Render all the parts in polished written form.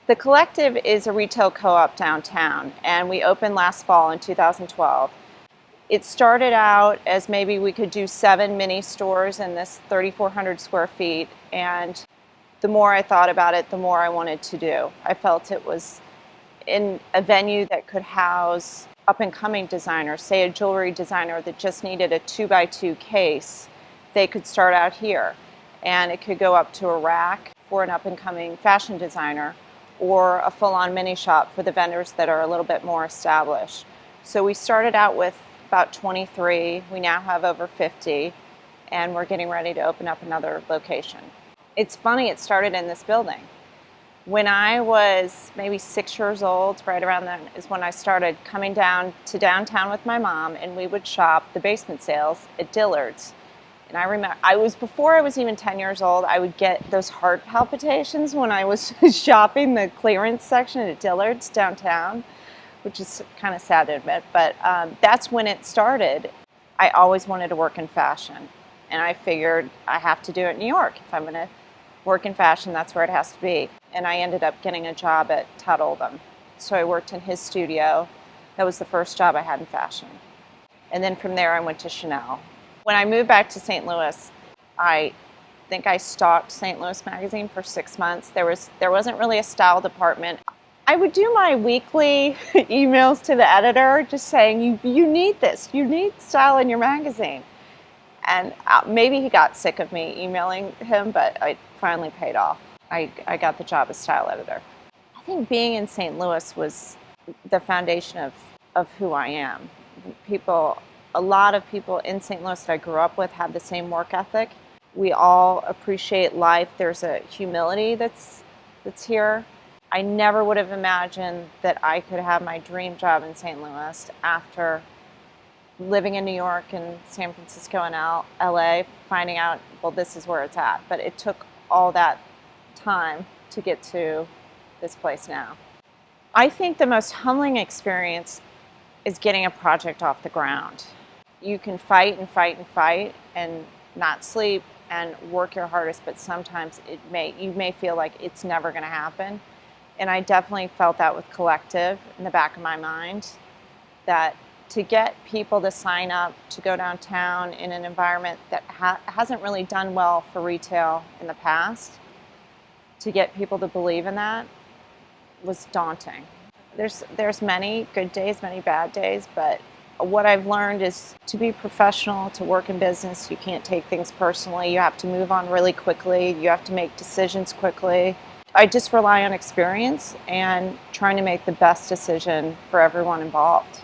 The Collective is a retail co-op downtown, and we opened last fall in 2012. It started out as maybe we could do 7 mini stores in this 3,400 square feet, and the more I thought about it, the more I wanted to do. I felt it was in a venue that could house up-and-coming designers, say a jewelry designer that just needed a 2x2 case. They could start out here, and it could go up to a rack for an up-and-coming fashion designer, or a full-on mini shop for the vendors that are a little bit more established. So we started out with about 23. We now have over 50, and we're getting ready to open up another location. It's funny, it started in this building. When I was maybe 6 years old, right around then is when I started coming down to downtown with my mom, and we would shop the basement sales at Dillard's. And I remember, before I was even 10 years old, I would get those heart palpitations when I was shopping the clearance section at Dillard's downtown, which is kind of sad to admit, but that's when it started. I always wanted to work in fashion, and I figured I have to do it in New York. If I'm going to work in fashion, that's where it has to be. And I ended up getting a job at Todd Oldham. So I worked in his studio. That was the first job I had in fashion. And then from there I went to Chanel. When I moved back to St. Louis, I think I stalked St. Louis Magazine for 6 months. There wasn't really a style department. I would do my weekly emails to the editor just saying, you need this, you need style in your magazine. And maybe he got sick of me emailing him, but it finally paid off. I got the job as style editor. I think being in St. Louis was the foundation of who I am. A lot of people in St. Louis that I grew up with have the same work ethic. We all appreciate life. There's a humility that's here. I never would have imagined that I could have my dream job in St. Louis after living in New York and San Francisco and LA, finding out, well, this is where it's at. But it took all that time to get to this place now. I think the most humbling experience is getting a project off the ground. You can fight and fight and fight and not sleep and work your hardest, but sometimes you may feel like it's never going to happen. And I definitely felt that with Collective in the back of my mind, that to get people to sign up to go downtown in an environment that hasn't really done well for retail in the past, to get people to believe in that was daunting. There's many good days, many bad days, but what I've learned is to be professional, to work in business, you can't take things personally. You have to move on really quickly. You have to make decisions quickly. I just rely on experience and trying to make the best decision for everyone involved.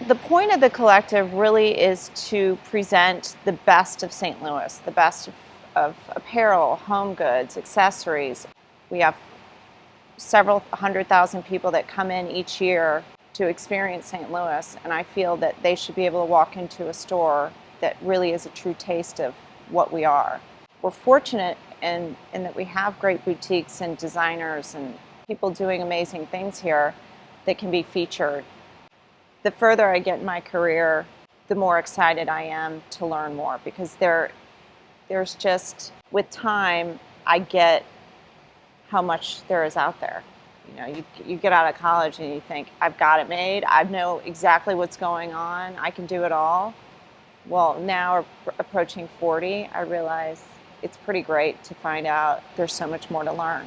The point of the Collective really is to present the best of St. Louis, the best of apparel, home goods, accessories. We have several 100,000 people that come in each year to experience St. Louis, and I feel that they should be able to walk into a store that really is a true taste of what we are. We're fortunate in that we have great boutiques and designers and people doing amazing things here that can be featured. The further I get in my career, the more excited I am to learn more, because there's just, with time, I get how much there is out there. You know, you get out of college and you think, I've got it made, I know exactly what's going on, I can do it all. Well, now approaching 40, I realize it's pretty great to find out there's so much more to learn.